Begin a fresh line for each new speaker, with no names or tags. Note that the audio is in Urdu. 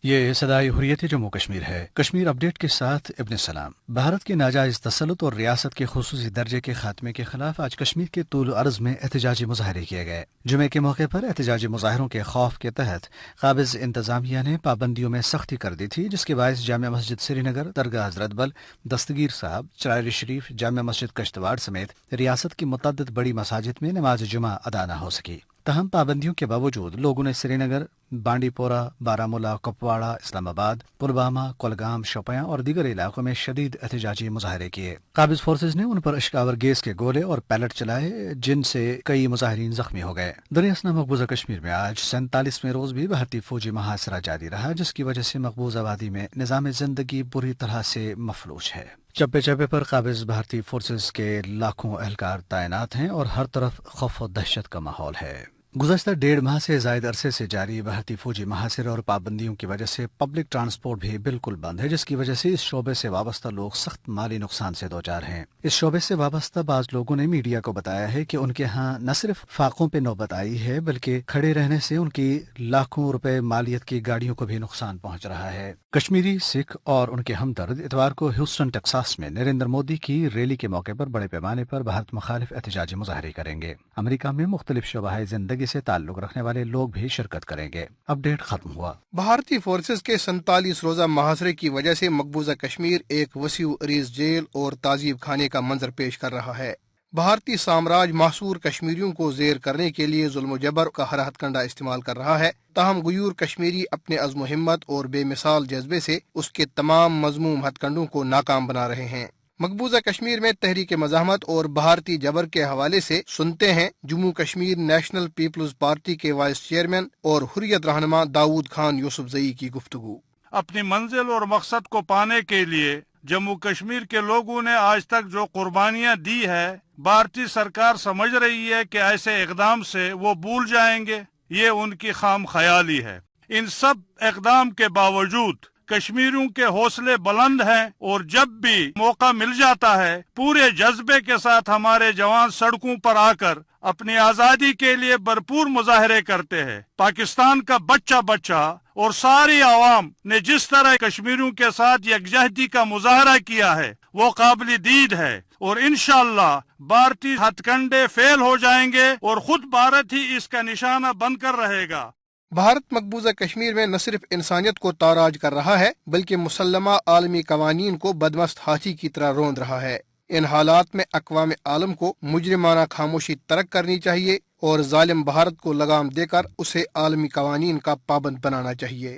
یہ صدائے حریت جموں کشمیر ہے۔ کشمیر اپ ڈیٹ کے ساتھ ابن سلام۔ بھارت کے ناجائز تسلط اور ریاست کے خصوصی درجے کے خاتمے کے خلاف آج کشمیر کے طول و عرض میں احتجاجی مظاہرے کیے گئے۔ جمعے کے موقع پر احتجاجی مظاہروں کے خوف کے تحت قابض انتظامیہ نے پابندیوں میں سختی کر دی تھی، جس کے باعث جامع مسجد سری نگر، درگاہ حضرت بل، دستگیر صاحب، چراری شریف، جامع مسجد کشتواڑ سمیت ریاست کی متعدد بڑی مساجد میں نماز جمعہ ادا نہ ہو سکی۔ تاہم پابندیوں کے باوجود لوگوں نے سری نگر، بانڈی پورہ، بارامولہ، کپواڑہ، اسلام آباد، پلوامہ، کولگام، شوپیاں اور دیگر علاقوں میں شدید احتجاجی مظاہرے کیے۔ قابض فورسز نے ان پر اشکاور گیس کے گولے اور پیلٹ چلائے، جن سے کئی مظاہرین زخمی ہو گئے۔ دریاسنا مقبوضہ کشمیر میں آج 47ویں روز بھی بھارتی فوجی محاصرہ جاری رہا، جس کی وجہ سے مقبوضہ وادی میں نظام زندگی بری طرح سے مفلوج ہے۔ چپے چپے پر قابض بھارتی فورسز کے لاکھوں اہلکار تعینات ہیں اور ہر طرف خوف و دہشت کا ماحول ہے۔ گزشتہ 1.5 ماہ سے زائد عرصے سے جاری بھارتی فوجی محاصرے اور پابندیوں کی وجہ سے پبلک ٹرانسپورٹ بھی بالکل بند ہے، جس کی وجہ سے اس شعبے سے وابستہ لوگ سخت مالی نقصان سے دوچار ہیں۔ اس شعبے سے وابستہ بعض لوگوں نے میڈیا کو بتایا ہے کہ ان کے ہاں نہ صرف فاقوں پہ نوبت آئی ہے، بلکہ کھڑے رہنے سے ان کی لاکھوں روپے مالیت کی گاڑیوں کو بھی نقصان پہنچ رہا ہے۔ کشمیری سکھ اور ان کے ہمدرد اتوار کو ہیوسٹن ٹیکساس میں نریندر مودی کی ریلی کے موقع پر بڑے پیمانے پر بھارت مخالف احتجاجی مظاہرے کریں گے۔ امریکہ میں مختلف شعبہ زندگی سے تعلق رکھنے والے لوگ بھی شرکت کریں گے۔ اپ ڈیٹ ختم ہوا۔
بھارتی فورسز کے 47 روزہ محاصرے کی وجہ سے مقبوضہ کشمیر ایک وسیع عریض جیل اور تعذیب خانے کا منظر پیش کر رہا ہے۔ بھارتی سامراج محصور کشمیریوں کو زیر کرنے کے لیے ظلم و جبر کا ہر ہتھ کنڈا استعمال کر رہا ہے، تاہم غیور کشمیری اپنے عزم و ہمت اور بے مثال جذبے سے اس کے تمام مذموم ہتھ کنڈوں کو ناکام بنا رہے ہیں۔ مقبوضہ کشمیر میں تحریک مزاحمت اور بھارتی جبر کے حوالے سے سنتے ہیں Jammu Kashmir National Peoples Party کے وائس چیئرمین اور حریت رہنما داؤد خان یوسف زئی کی گفتگو۔
اپنی منزل اور مقصد کو پانے کے لیے جموں کشمیر کے لوگوں نے آج تک جو قربانیاں دی ہے، بھارتی سرکار سمجھ رہی ہے کہ ایسے اقدام سے وہ بھول جائیں گے۔ یہ ان کی خام خیالی ہے۔ ان سب اقدام کے باوجود کشمیریوں کے حوصلے بلند ہیں اور جب بھی موقع مل جاتا ہے پورے جذبے کے ساتھ ہمارے جوان سڑکوں پر آ کر اپنی آزادی کے لیے بھرپور مظاہرے کرتے ہیں۔ پاکستان کا بچہ بچہ اور ساری عوام نے جس طرح کشمیریوں کے ساتھ یکجہتی کا مظاہرہ کیا ہے وہ قابل دید ہے، اور انشاءاللہ بھارتی ہتھ کنڈے فیل ہو جائیں گے اور خود بھارت ہی اس کا نشانہ بن کر رہے گا۔
بھارت مقبوضہ کشمیر میں نہ صرف انسانیت کو تاراج کر رہا ہے بلکہ مسلمہ عالمی قوانین کو بدمست ہاتھی کی طرح روند رہا ہے۔ ان حالات میں اقوام عالم کو مجرمانہ خاموشی ترک کرنی چاہیے اور ظالم بھارت کو لگام دے کر اسے عالمی قوانین کا پابند بنانا چاہیے۔